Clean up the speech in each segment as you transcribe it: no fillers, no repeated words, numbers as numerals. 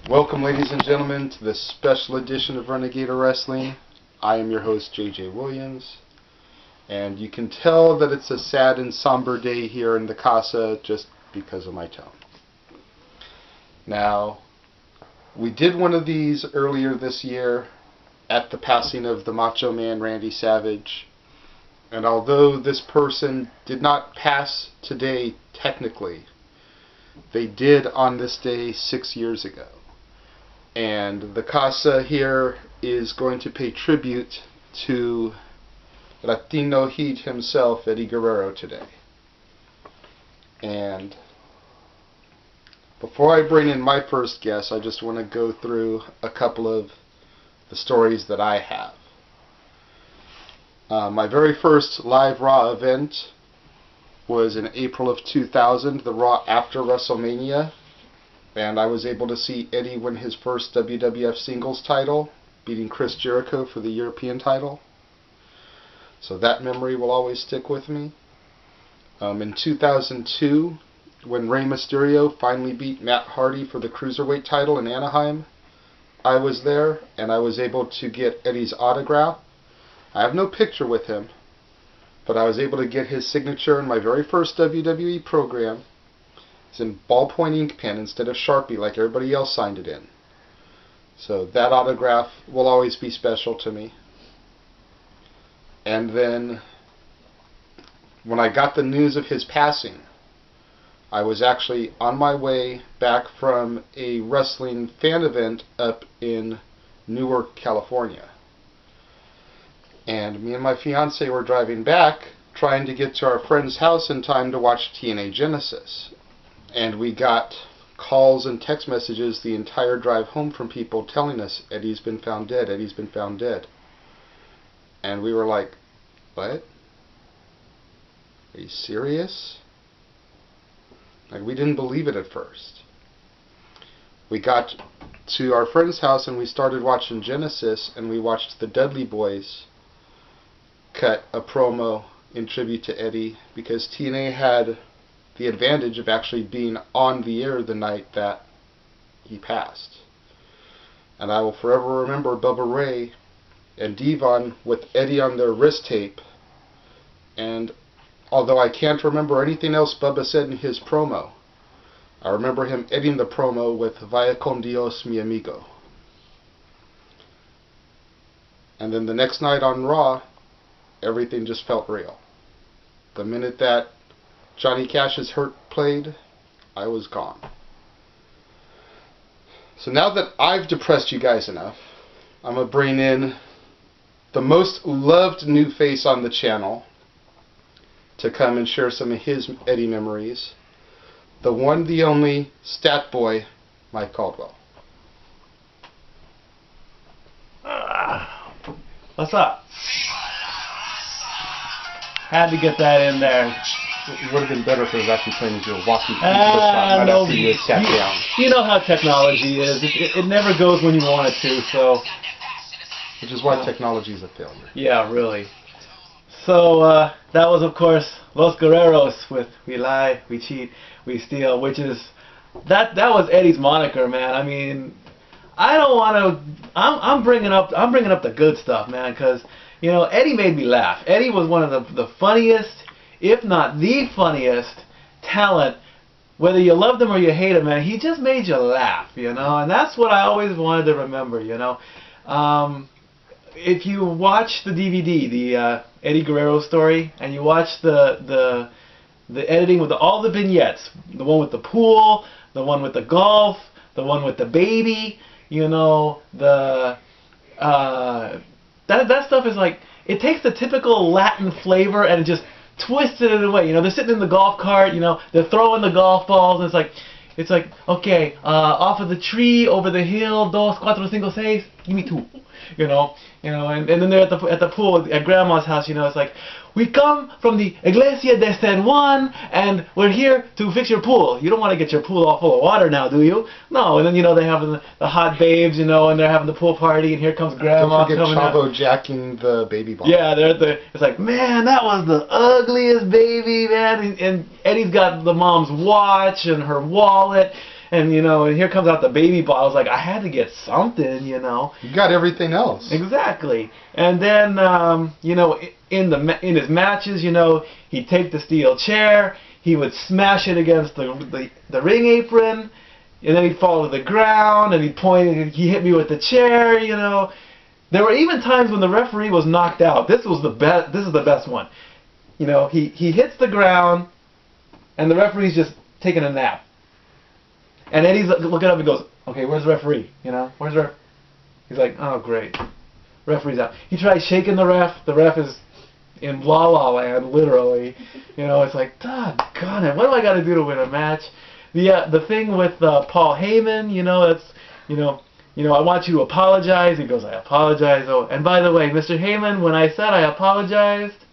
Welcome, ladies and gentlemen, to this special edition of Renegade Wrestling. I am your host, JJ Williams, and you can tell that it's a sad and somber day here in the Casa just because of my tone. Now, we did one of these earlier this year at the passing of the Macho Man Randy Savage, and although this person did not pass today technically, they did on this day 6 years ago. And the Casa here is going to pay tribute to Latino Heat himself, Eddie Guerrero, today. And before I bring in my first guest, I just want to go through a couple of the stories that I have. My very first live Raw event was in April of 2000, the Raw after WrestleMania. And I was able to see Eddie win his first WWF singles title, beating Chris Jericho for the European title. So that memory will always stick with me. In 2002, when Rey Mysterio finally beat Matt Hardy for the Cruiserweight title in Anaheim, I was there and I was able to get Eddie's autograph. I have no picture with him, but I was able to get his signature in my very first WWE program. It's in ballpoint ink pen instead of Sharpie like everybody else signed it in. So that autograph will always be special to me. And then when I got the news of his passing, I was actually on my way back from a wrestling fan event up in Newark, California. And me and my fiance were driving back, trying to get to our friend's house in time to watch TNA Genesis. And we got calls and text messages the entire drive home from people telling us, Eddie's been found dead, Eddie's been found dead. And we were like, what? Are you serious? Like, we didn't believe it at first. We got to our friend's house and we started watching Genesis, and we watched the Dudley Boys cut a promo in tribute to Eddie, because TNA had the advantage of actually being on the air the night that he passed. And I will forever remember Bubba Ray and Devon with Eddie on their wrist tape. And although I can't remember anything else Bubba said in his promo, I remember him ending the promo with Vaya con Dios, mi amigo. And then the next night on Raw, everything just felt real. The minute that Johnny Cash's Hurt played, I was gone. So now that I've depressed you guys enough, I'm going to bring in the most loved new face on the channel to come and share some of his Eddie memories. The one, the only, Stat Boy, Mike Caldwell. What's up? Had to get that in there. It would have been better if it was actually playing as you were walking into the shot right after you sat down. You know how technology is. It never goes when you want it to, so... Which is why technology is a failure. Yeah, really. So, that was, of course, Los Guerreros with We Lie, We Cheat, We Steal, which is... That was Eddie's moniker, man. I mean, I don't want to... I'm bringing up the good stuff, man, because, you know, Eddie made me laugh. Eddie was one of the funniest, if not the funniest talent, whether you loved him or you hate him, man. He just made you laugh, you know, and that's what I always wanted to remember, you know. If you watch the DVD, the Eddie Guerrero story, and you watch the editing with all the vignettes, the one with the pool, the one with the golf, the one with the baby, you know, that stuff is like, it takes the typical Latin flavor and it just twisted it away. You know, they're sitting in the golf cart, you know, they're throwing the golf balls, and it's like, okay, off of the tree, over the hill, 2, 4, 5, 6, give me 2. You know, and then they're at the pool at Grandma's house. You know, it's like, we come from the Iglesia de San Juan, and we're here to fix your pool. You don't want to get your pool all full of water now, do you? No. And then, you know, they have the hot babes, you know, and they're having the pool party, and here comes Grandma coming out. Don't forget Chavo jacking the baby ball. Yeah, it's like, man, that was the ugliest baby, man. And Eddie's got the mom's watch and her wallet. And and here comes out the baby ball. I was like, I had to get something, You got everything else. Exactly. And then, in his matches, he'd take the steel chair, he would smash it against the ring apron, and then he'd fall to the ground, and he'd point, and he hit me with the chair, There were even times when the referee was knocked out. This is the best one. He hits the ground, and the referee's just taking a nap. And Eddie's looking up and goes, okay, where's the referee? Where's the ref? He's like, oh, great. Referee's out. He tries shaking the ref. The ref is in La La Land, literally. It's like, doggone it, what do I got to do to win a match? The thing with Paul Heyman, that's, I want you to apologize. He goes, I apologize. Oh, and by the way, Mr. Heyman, when I said I apologized,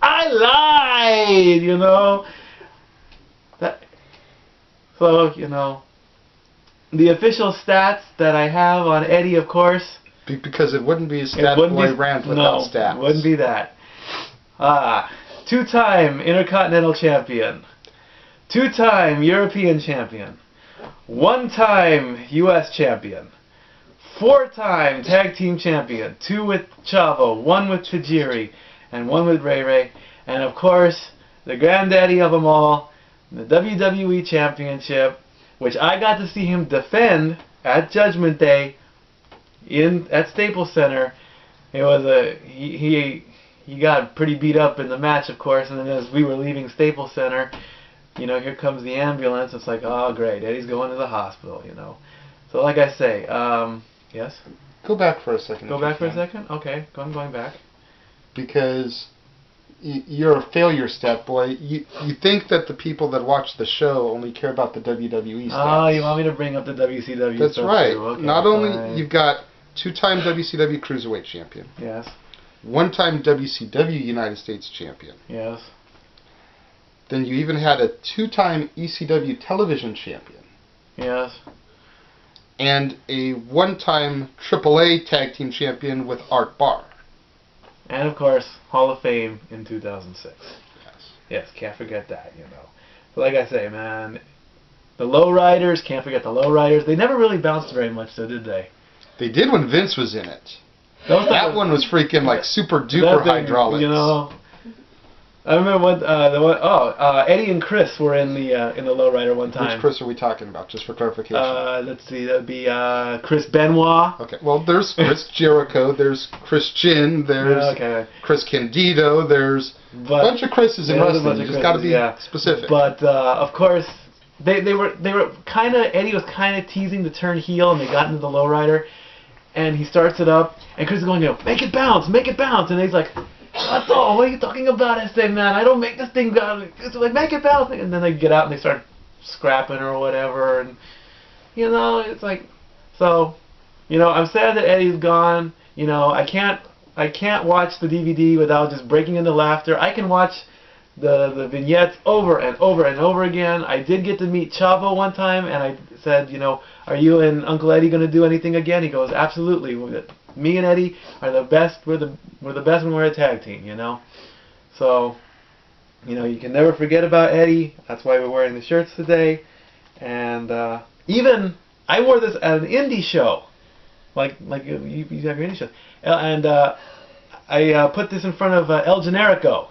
I lied, So, the official stats that I have on Eddie, of course. Because it wouldn't be a stat boy rant without stats. No, it wouldn't be that. Two-time Intercontinental Champion. Two-time European Champion. One-time U.S. Champion. Four-time Tag Team Champion. 2 with Chavo, 1 with Tajiri, and 1 with Ray Ray. And of course, the granddaddy of them all, the WWE Championship, which I got to see him defend at Judgment Day at Staples Center. It was he got pretty beat up in the match, of course, and then as we were leaving Staples Center, here comes the ambulance. It's like, oh great, Eddie's going to the hospital, So like I say, yes? Go back for a second. Go back for a second? Okay, I'm going back. Because you're a failure, stat boy. You think that the people that watch the show only care about the WWE stats. Oh, you want me to bring up the WCW? That's right. Okay, not only you've got 2-time WCW Cruiserweight Champion. Yes. 1-time WCW United States Champion. Yes. Then you even had a 2-time ECW Television Champion. Yes. And a 1-time AAA Tag Team Champion with Art Barr. And of course, Hall of Fame in 2006. Yes. Yes, can't forget that, But like I say, man, the Lowriders, can't forget the Lowriders. They never really bounced very much, though, did they? They did when Vince was in it. That one was freaking like super duper hydraulics. I remember Eddie and Chris were in the Lowrider one time. Which Chris are we talking about, just for clarification? Let's see, that would be Chris Benoit. Okay, well, there's Chris Jericho, there's Chris Chin, there's Chris Candido, there's a bunch of Chris's in wrestling. You just got to be specific. But of course, they were kind of, Eddie was kind of teasing to turn heel, and they got into the Lowrider, and he starts it up, and Chris is going, make it bounce, and he's like, what are you talking about, man? I don't make this thing bounce. It's like, make it bounce. And then they get out and they start scrapping or whatever. And, it's like, so, I'm sad that Eddie's gone. I can't watch the DVD without just breaking into laughter. I can watch the vignettes over and over and over again. I did get to meet Chavo one time, and I said, are you and Uncle Eddie going to do anything again? He goes, absolutely. Me and Eddie are the best. We're the best when we're a tag team, So, you can never forget about Eddie. That's why we're wearing the shirts today. And even I wore this at an indie show, like you have your indie show, and I put this in front of El Generico,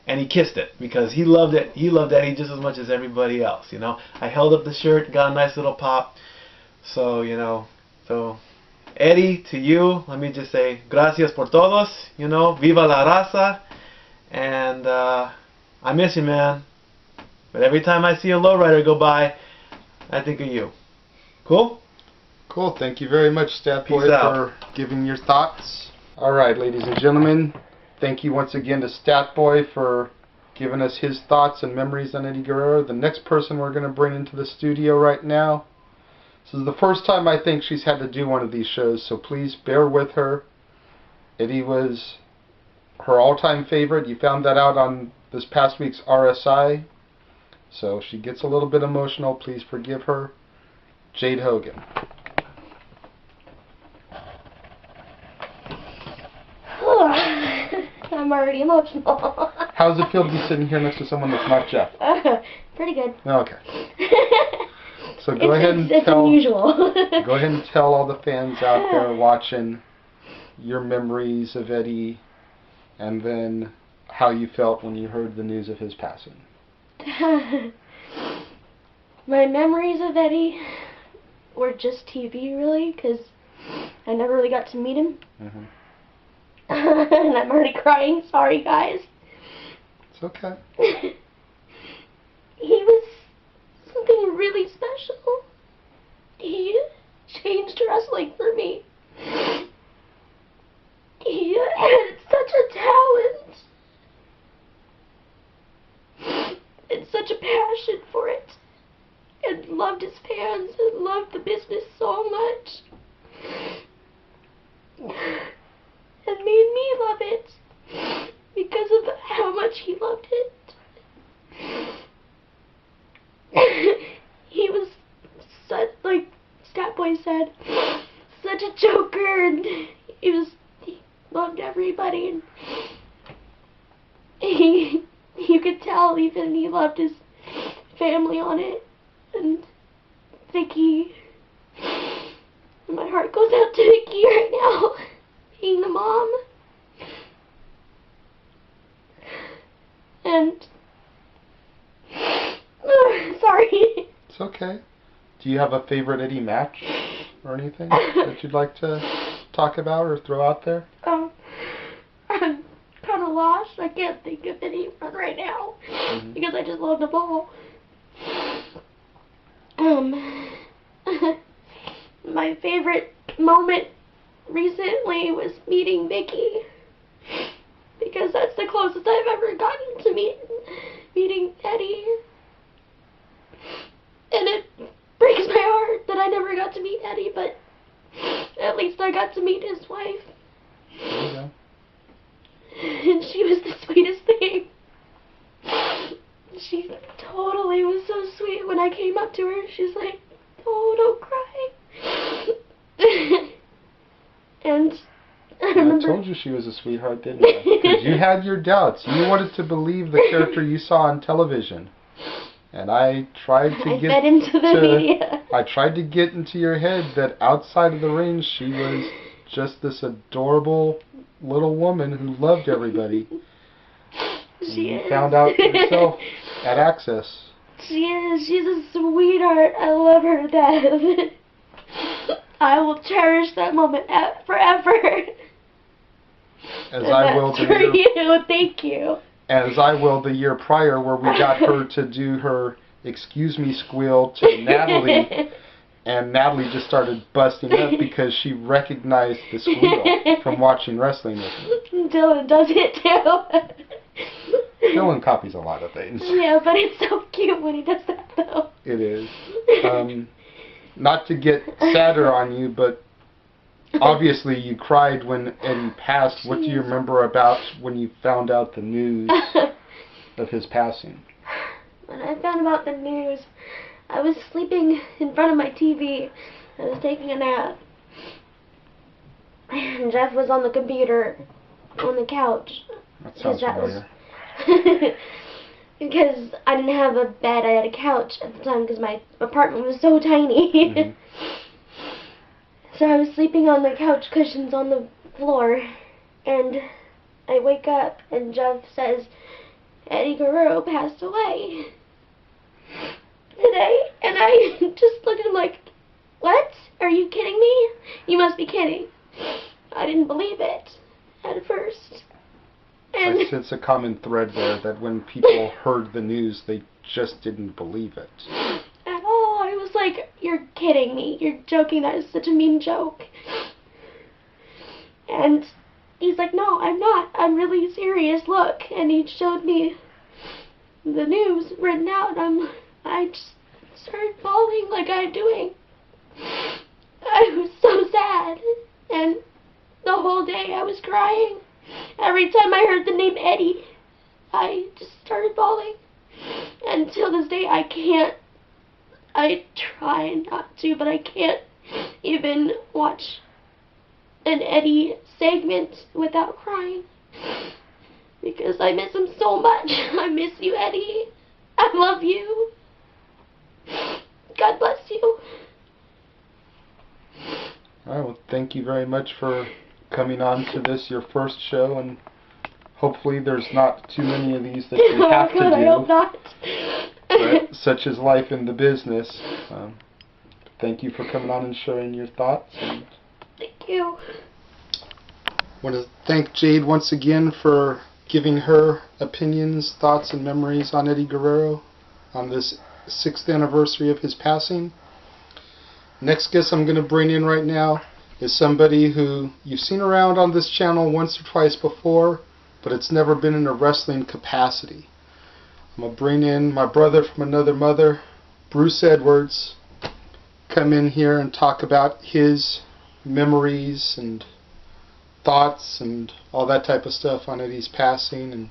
and he kissed it because he loved it. He loved Eddie just as much as everybody else. I held up the shirt, got a nice little pop. So so. Eddie, to you, let me just say, gracias por todos, viva la raza, and I miss you, man. But every time I see a lowrider go by, I think of you. Cool? Cool. Thank you very much, Stat Boy, for giving your thoughts. All right, ladies and gentlemen, thank you once again to Stat Boy for giving us his thoughts and memories on Eddie Guerrero. The next person we're going to bring into the studio right now, this is the first time I think she's had to do one of these shows, so please bear with her. Eddie was her all-time favorite. You found that out on this past week's RSI. So she gets a little bit emotional. Please forgive her. Jade Hogan. I'm already emotional. How does it feel to be sitting here next to someone that's not Jeff? Pretty good. Okay. So go ahead and it's tell. unusual. Go ahead and tell all the fans out there watching your memories of Eddie, and then how you felt when you heard the news of his passing. My memories of Eddie were just TV, really, because I never really got to meet him. Mm-hmm. And I'm already crying. Sorry, guys. It's okay. He was something really special. He changed wrestling for me. He had such a talent and such a passion for it, and loved his fans and loved the business so much, and made me love it because of how much he loved it. He was such, like Statboy said, such a joker, and he loved everybody, and you could tell even he loved his family on it, and Vicky. My heart goes out to Vicky right now, being the mom. And sorry. It's okay. Do you have a favorite Eddie match or anything that you'd like to talk about or throw out there? I'm kind of lost. I can't think of any right now because I just love the ball. My favorite moment recently was meeting Vicky, because that's the closest I've ever gotten to meeting Eddie. And it breaks my heart that I never got to meet Eddie, but at least I got to meet his wife. There you go. And she was the sweetest thing. She totally was so sweet. When I came up to her, she's like, "Oh, don't cry." And I remember... I told you she was a sweetheart, didn't I? Because you had your doubts. You wanted to believe the character you saw on television. And I tried to get fed into the media. I tried to get into your head that outside of the ring she was just this adorable little woman who loved everybody. She is. You found out yourself at Access. She is. She's a sweetheart. I love her to death. I will cherish that moment forever. As I will the year. You. Thank you. As I will the year prior, where we got her to do her "excuse me" squeal to Natalie, and Natalie just started busting up because she recognized the squeal from watching wrestling with me. Dylan does it too. Dylan copies a lot of things. Yeah, but it's so cute when he does that though. It is. Not to get sadder on you, but obviously you cried when Eddie passed. What do you remember about when you found out the news of his passing? When I found about the news, I was sleeping in front of my TV. I was taking a nap. And Jeff was on the computer, on the couch. That sounds familiar. Because I didn't have a bed, I had a couch at the time because my apartment was so tiny. So I was sleeping on the couch cushions on the floor, and I wake up and Jeff says, "Eddie Guerrero passed away today." And I just looked at him like, "What? Are you kidding me? You must be kidding." I didn't believe it at first. And I sense a common thread there, that when people heard the news, they just didn't believe it. At all. I was like, "You're kidding me. You're joking. That is such a mean joke." And he's like, "No, I'm not. I'm really serious. Look." And he showed me the news written out. I just started bawling like I'm doing. I was so sad. And the whole day I was crying. Every time I heard the name Eddie, I just started bawling. And till this day, I try not to, but I can't even watch an Eddie segment without crying. Because I miss him so much. I miss you, Eddie. I love you. God bless you. All right, well, thank you very much for coming on to this, your first show, and hopefully there's not too many of these that you have to do. I hope not. But such is life in the business. Thank you for coming on and sharing your thoughts. And Thank you. I want to thank Jade once again for giving her opinions, thoughts, and memories on Eddie Guerrero on this 6th anniversary of his passing. Next guest I'm going to bring in right now is somebody who you've seen around on this channel once or twice before, but it's never been in a wrestling capacity. I'm going to bring in my brother from another mother, Bruce Edwards, come in here and talk about his memories and thoughts and all that type of stuff on Eddie's passing. And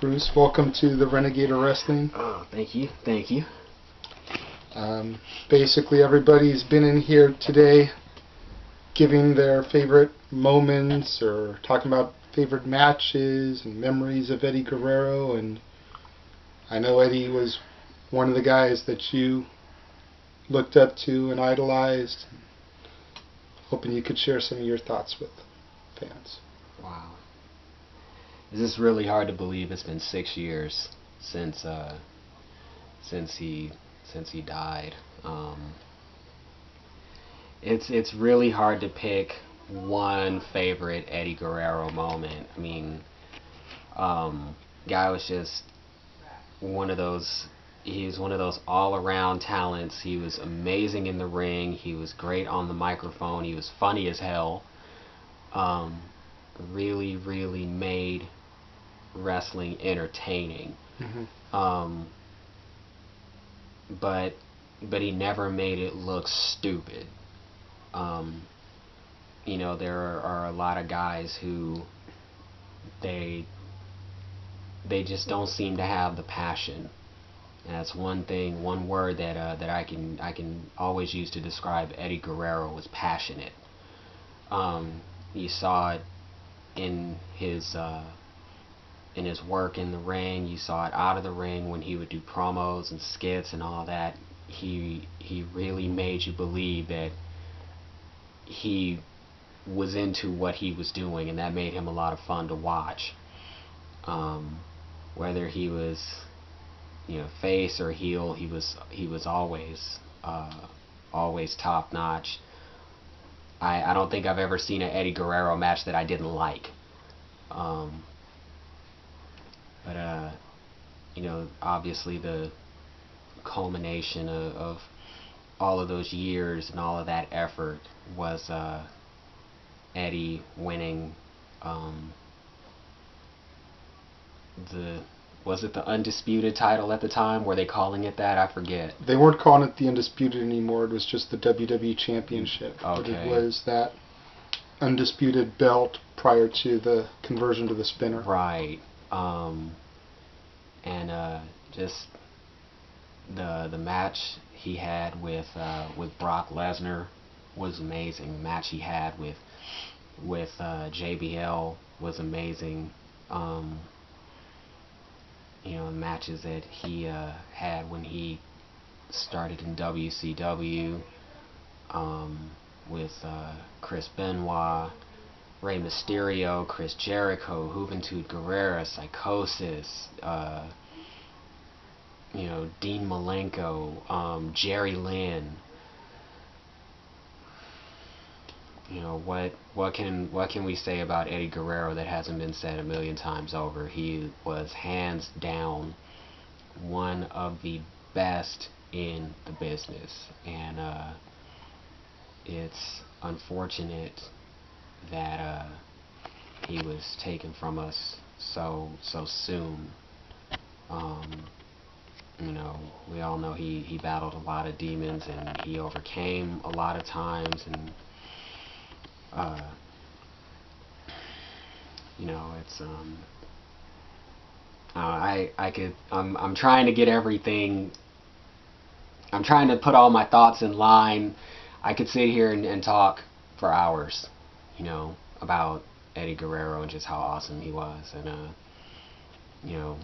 Bruce, welcome to the Renegade of Wrestling. Oh, thank you. Thank you. Basically, everybody's been in here today giving their favorite moments or talking about favorite matches and memories of Eddie Guerrero. And I know Eddie was one of the guys that you looked up to and idolized. Hoping you could share some of your thoughts with fans. Wow. Is this really hard to believe? It's been 6 years since he died. It's really hard to pick one favorite Eddie Guerrero moment. I mean, guy was just one of those. He's one of those all-around talents. He was amazing in the ring. He was great on the microphone. He was funny as hell. Really, really made wrestling entertaining. Mm-hmm. But he never made it look stupid. You know, there are a lot of guys who they just don't seem to have the passion. And that's one thing, one word that I can always use to describe Eddie Guerrero was passionate. You saw it in his work in the ring. You saw it out of the ring when he would do promos and skits and all that. He really made you believe that he was into what he was doing, and that made him a lot of fun to watch. Whether he was, you know, face or heel, he was always top notch. I don't think I've ever seen an Eddie Guerrero match that I didn't like. But you know, obviously the culmination of all of those years and all of that effort was Eddie winning was it the Undisputed title at the time? Were they calling it that? I forget. They weren't calling it the Undisputed anymore. It was just the WWE Championship. Okay. But it was that Undisputed belt prior to the conversion to the spinner. Right. Just the match he had with Brock Lesnar was amazing. The match he had with JBL was amazing. You know, the matches that he had when he started in WCW with Chris Benoit, Rey Mysterio, Chris Jericho, Juventud Guerrera, Psychosis, you know, Dean Malenko, Jerry Lynn. You know, what can we say about Eddie Guerrero that hasn't been said a million times over? He was hands down one of the best in the business, and it's unfortunate that he was taken from us so soon. You know, we all know he battled a lot of demons, and he overcame a lot of times, and you know, it's I'm trying to get everything. I'm trying to put all my thoughts in line. I could sit here and talk for hours, you know, about Eddie Guerrero and just how awesome he was, and you know,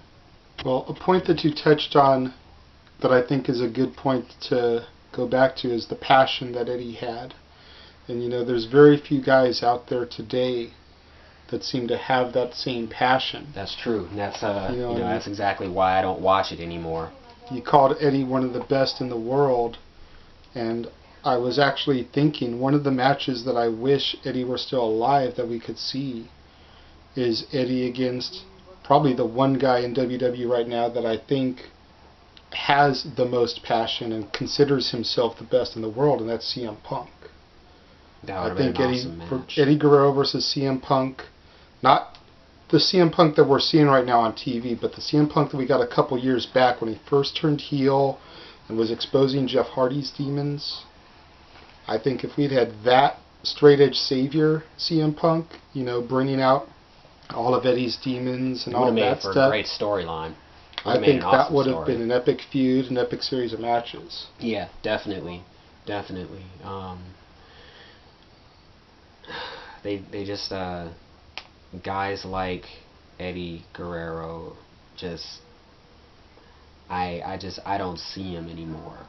Well, a point that you touched on that I think is a good point to go back to is the passion that Eddie had. And there's very few guys out there today that seem to have that same passion. That's true. That's You that's exactly why I don't watch it anymore. You called Eddie one of the best in the world, and I was actually thinking one of the matches that I wish Eddie were still alive that we could see is Eddie against probably the one guy in WWE right now that I think has the most passion and considers himself the best in the world, and that's CM Punk. That would I have been think an awesome match. Eddie Guerrero versus CM Punk, not the CM Punk that we're seeing right now on TV, but the CM Punk that we got a couple years back when he first turned heel and was exposing Jeff Hardy's demons. I think if we'd had that straight edge savior CM Punk, bringing out all of Eddie's demons and all that stuff, would have made for stuff, a great storyline. I think that would have been an epic feud, an epic series of matches. Yeah, definitely. They just guys like Eddie Guerrero I don't see him anymore.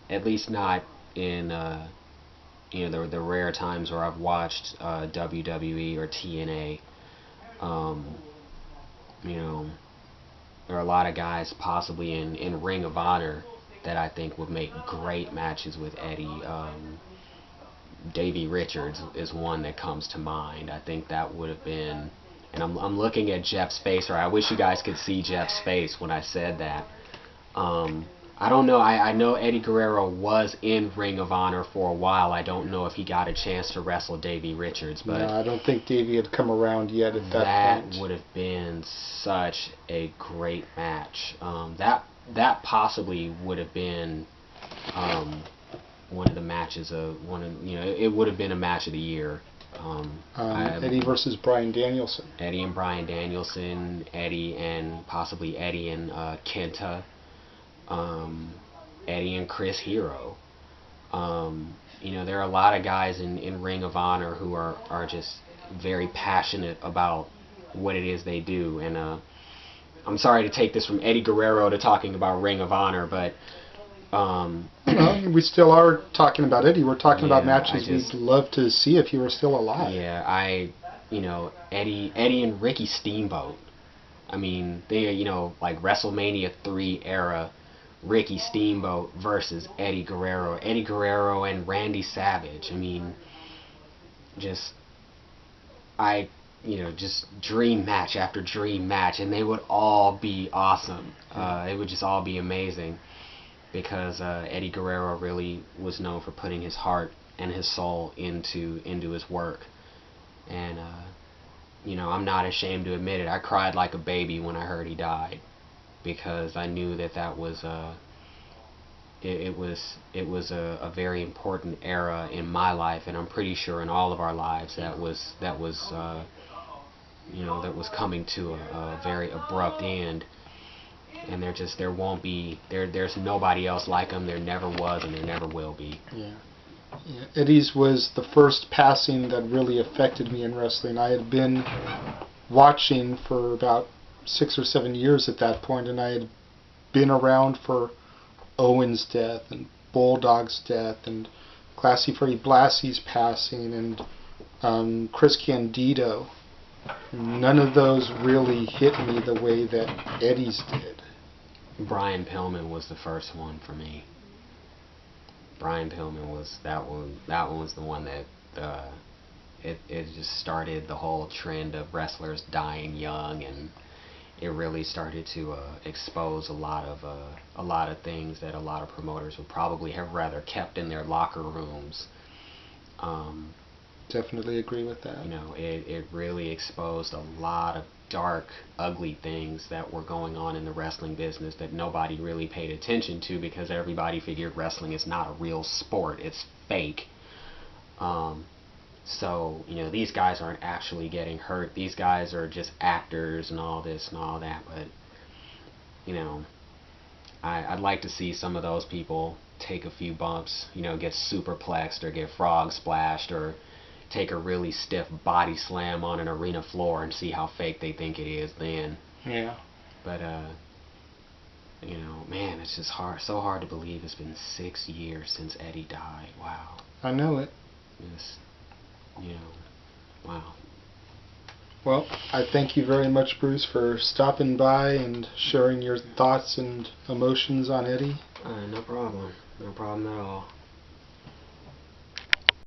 At least not in the rare times where I've watched WWE or TNA. There are a lot of guys possibly in Ring of Honor that I think would make great matches with Eddie. Davey Richards is one that comes to mind. I think that would have been, and I'm looking at Jeff's face, or I wish you guys could see Jeff's face when I said that. I don't know. I know Eddie Guerrero was in Ring of Honor for a while. I don't know if he got a chance to wrestle Davey Richards, but no, I don't think Davey had come around yet at that point. That would have been such a great match. That possibly would have been one of the matches of it would have been a match of the year. Eddie versus Bryan Danielson. Eddie and Bryan Danielson. Eddie and Kenta. Eddie and Chris Hero. There are a lot of guys in Ring of Honor who are just very passionate about what it is they do. And I'm sorry to take this from Eddie Guerrero to talking about Ring of Honor, but we still are talking about Eddie. We're talking about matches we'd love to see if he were still alive. Yeah, Eddie and Ricky Steamboat. I mean, they like WrestleMania 3 era Ricky Steamboat versus Eddie Guerrero. Eddie Guerrero and Randy Savage. I mean, just dream match after dream match, and they would all be awesome. It would just all be amazing, because Eddie Guerrero really was known for putting his heart and his soul into his work. And I'm not ashamed to admit it. I cried like a baby when I heard he died, because I knew that was it was a very important era in my life, and I'm pretty sure in all of our lives that was coming to a very abrupt end. And there's nobody else like him. There never was, and there never will be. Yeah. Eddie's was the first passing that really affected me in wrestling. I had been watching for about 6 or 7 years at that point, and I had been around for Owen's death and Bulldog's death and Classy Freddie Blassie's passing and Chris Candido. None of those really hit me the way that Eddie's did. Brian Pillman was the first one for me. Brian Pillman was that one. That one was the one that it just started the whole trend of wrestlers dying young, and it really started to expose a lot of things that a lot of promoters would probably have rather kept in their locker rooms. Definitely agree with that. It really exposed a lot of dark, ugly things that were going on in the wrestling business that nobody really paid attention to, because everybody figured wrestling is not a real sport, it's fake. So, these guys aren't actually getting hurt. These guys are just actors and all this and all that. But, I'd like to see some of those people take a few bumps, get superplexed or get frog splashed or take a really stiff body slam on an arena floor and see how fake they think it is then. Yeah. But you know, man, it's just so hard to believe it's been 6 years since Eddie died. Wow. I know it. Just, you know, wow. Well, I thank you very much, Bruce, for stopping by and sharing your thoughts and emotions on Eddie. No problem. No problem at all.